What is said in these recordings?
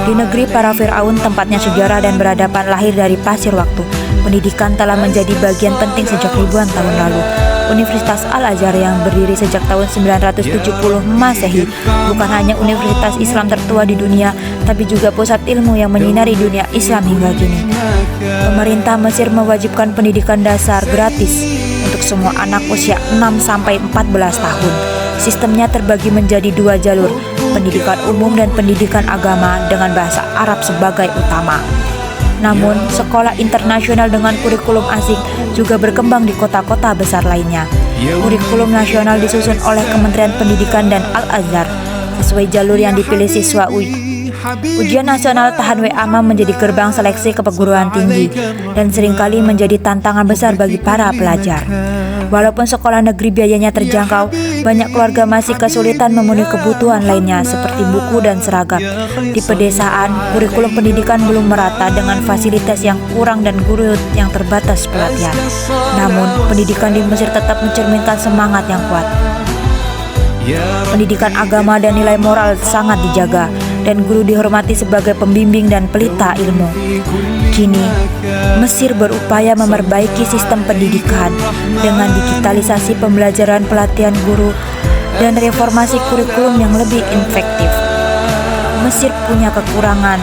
Di negeri para Fir'aun, tempatnya sejarah dan peradaban lahir dari pasir waktu, pendidikan telah menjadi bagian penting sejak ribuan tahun lalu. Universitas Al-Azhar yang berdiri sejak tahun 970 Masehi bukan hanya universitas Islam tertua di dunia, tapi juga pusat ilmu yang menyinari dunia Islam hingga kini. Pemerintah Mesir mewajibkan pendidikan dasar gratis untuk semua anak usia 6-14 tahun. Sistemnya terbagi menjadi 2 jalur, pendidikan umum dan pendidikan agama dengan bahasa Arab sebagai utama. Namun, sekolah internasional dengan kurikulum asing juga berkembang di kota-kota besar lainnya. Kurikulum nasional disusun oleh Kementerian Pendidikan dan Al-Azhar sesuai jalur yang dipilih siswa. Ujian nasional tahan WA menjadi gerbang seleksi ke perguruan tinggi dan seringkali menjadi tantangan besar bagi para pelajar. Walaupun sekolah negeri biayanya terjangkau, banyak keluarga masih kesulitan memenuhi kebutuhan lainnya seperti buku dan seragam. Di pedesaan, kurikulum pendidikan belum merata dengan fasilitas yang kurang dan guru yang terbatas pelatihan. Namun, pendidikan di Mesir tetap mencerminkan semangat yang kuat. Pendidikan agama dan nilai moral sangat dijaga, dan guru dihormati sebagai pembimbing dan pelita ilmu. Kini, Mesir berupaya memperbaiki sistem pendidikan dengan digitalisasi pembelajaran, pelatihan guru, dan reformasi kurikulum yang lebih efektif. Mesir punya kekurangan,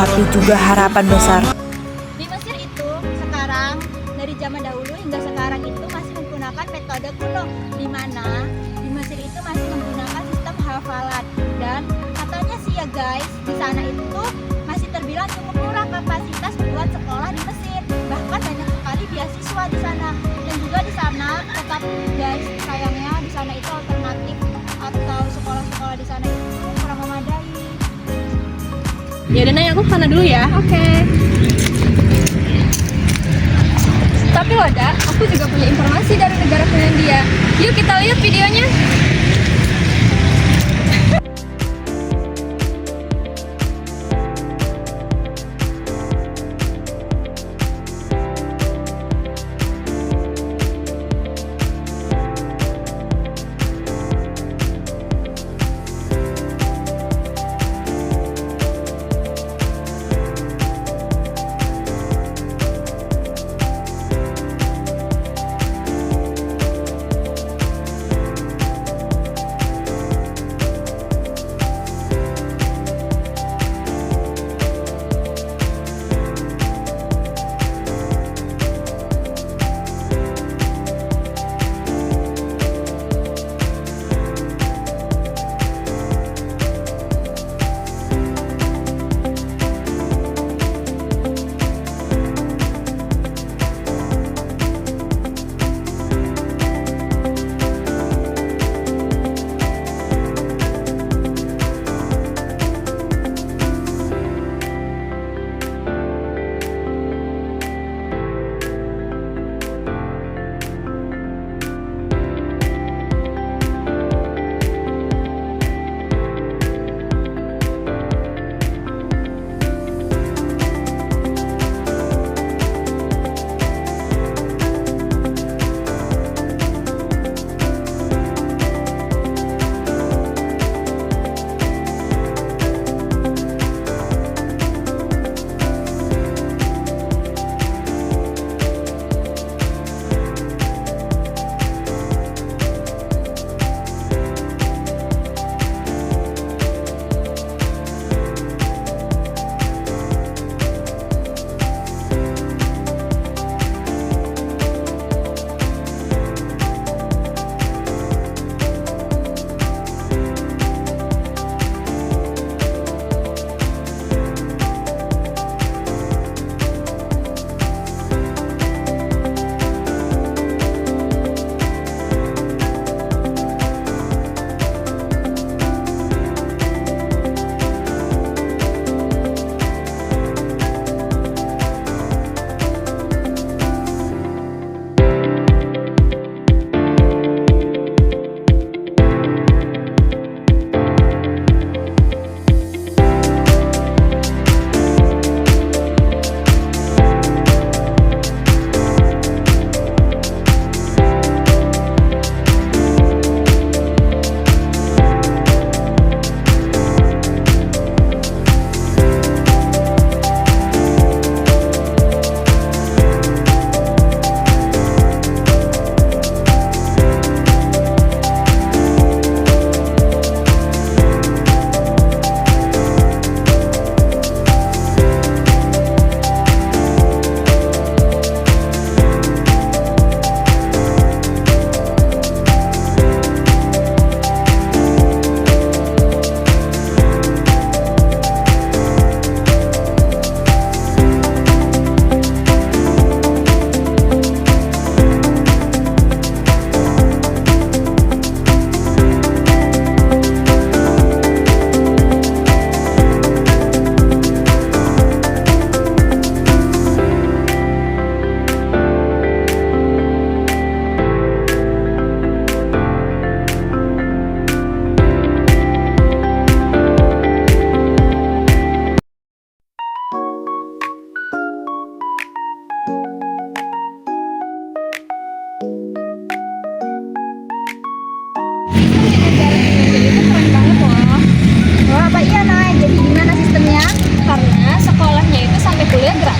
tapi juga harapan besar. Di Mesir itu sekarang, dari zaman dahulu hingga sekarang itu masih menggunakan metode kuno, di mana di Mesir itu masih menggunakan sistem hafalan. Dan katanya sih ya guys, di sana itu masih terbilang cukup murah kapasitas buat sekolah di Mesir. Bahkan banyak sekali beasiswa di sana. Dan juga di sana tetap guys, sayangnya di sana itu alternatif atau sekolah-sekolah di sana itu kurang memadai. Ya udah Nay, aku ke sana dulu ya. Oke. Tapi Wada, aku juga punya informasi dari negara Finlandia. Yuk kita lihat videonya.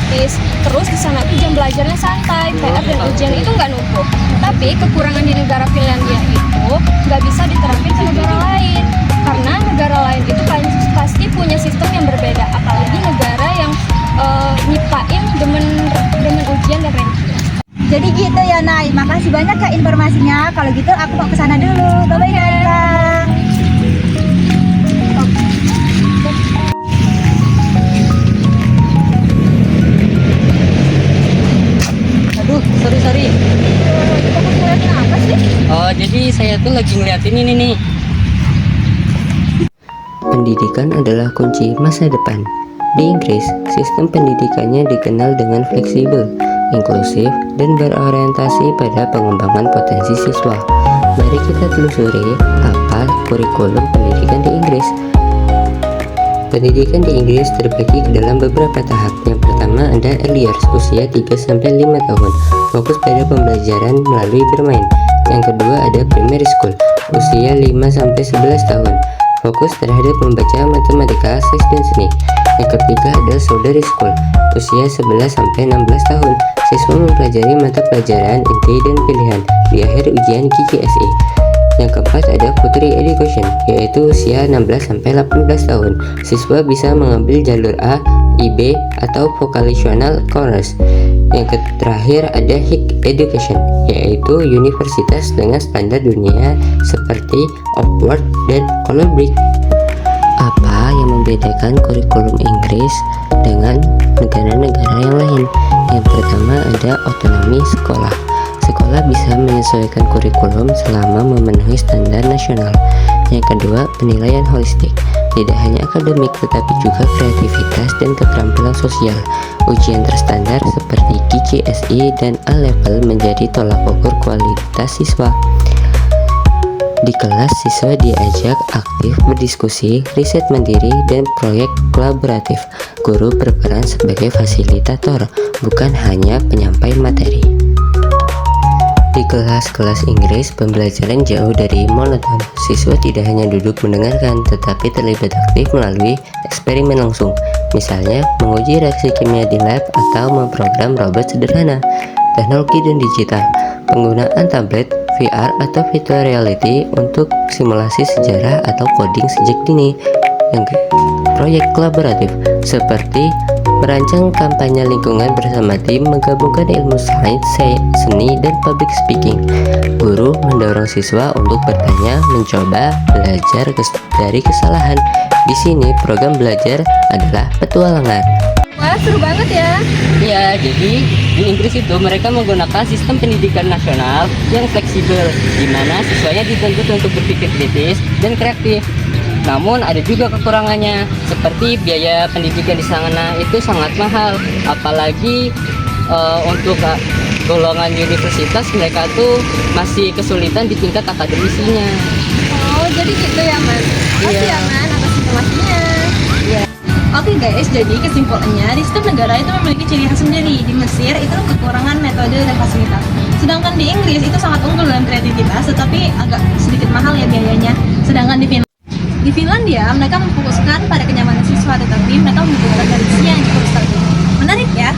gratis. Terus di sana tuh jam belajarnya santai, PR dan ujian itu nggak numpuk. Tapi kekurangan di negara Finlandia itu nggak bisa diterapin ke negara lain. Karena negara lain itu pasti punya sistem yang berbeda, apalagi negara yang nyiptain demen ujian dan ranking. Jadi gitu ya Nay, makasih banyak Kak informasinya. Kalau gitu aku mau ke sana dulu. Bye-bye Kak. Aduh, sorry. Fokus ngeliatin apa sih? Oh, jadi saya tuh lagi ngeliatin ini nih. Pendidikan adalah kunci masa depan. Di Inggris, sistem pendidikannya dikenal dengan fleksibel, inklusif, dan berorientasi pada pengembangan potensi siswa. Mari kita telusuri apa kurikulum pendidikan di Inggris. Pendidikan di Inggris terbagi ke dalam beberapa tahap. Yang pertama ada early years, usia 3-5 tahun, fokus pada pembelajaran melalui bermain. Yang kedua ada primary school, usia 5-11 tahun, fokus terhadap membaca, matematika, sains, dan seni. Yang ketiga ada secondary school, usia 11-16 tahun, siswa mempelajari mata pelajaran inti dan pilihan di akhir ujian GCSE. Yang keempat ada putri education, yaitu usia 16-18 tahun, siswa bisa mengambil jalur A, IB, atau vocational course. Yang terakhir ada higher education, yaitu universitas dengan standar dunia seperti Oxford dan Cambridge. Apa yang membedakan kurikulum Inggris dengan negara-negara yang lain? Yang pertama ada otonomi sekolah. Sekolah bisa menyesuaikan kurikulum selama memenuhi standar nasional. Yang kedua, penilaian holistik. Tidak hanya akademik tetapi juga kreativitas dan keterampilan sosial. Ujian terstandar seperti GCSE dan A-level menjadi tolak ukur kualitas siswa. Di kelas, siswa diajak aktif berdiskusi, riset mandiri, dan proyek kolaboratif. Guru berperan sebagai fasilitator, bukan hanya penyampai materi. Di kelas-kelas Inggris, pembelajaran jauh dari monoton. Siswa tidak hanya duduk mendengarkan, tetapi terlibat aktif melalui eksperimen langsung. Misalnya, menguji reaksi kimia di lab atau memprogram robot sederhana. Teknologi dan digital, penggunaan tablet, VR atau virtual reality untuk simulasi sejarah atau coding sejak dini. Yang proyek kolaboratif seperti merancang kampanye lingkungan bersama tim, menggabungkan ilmu sains, seni, dan public speaking. Guru mendorong siswa untuk bertanya, mencoba, belajar dari kesalahan. Di sini program belajar adalah petualangan. Wah, seru banget ya. Iya, jadi di Inggris itu mereka menggunakan sistem pendidikan nasional yang fleksibel, di mana siswanya dituntut untuk berpikir kritis dan kreatif. Namun ada juga kekurangannya, seperti biaya pendidikan di sana itu sangat mahal, apalagi untuk golongan universitas mereka tuh masih kesulitan di tingkat akademisinya. Oh, jadi gitu ya, Man. Makasih ya, Man, atas informasinya. Oke guys, jadi kesimpulannya di setiap negara itu memiliki ciri khas sendiri. Di Mesir itu kekurangan metode dan fasilitas. Sedangkan di Inggris itu sangat unggul dalam kreativitas, tetapi agak sedikit mahal ya biayanya. Sedangkan di Finlandia mereka memfokuskan pada kenyamanan siswa, tetapi mereka menggunakan tradisi yang cukup stabil. Menarik ya?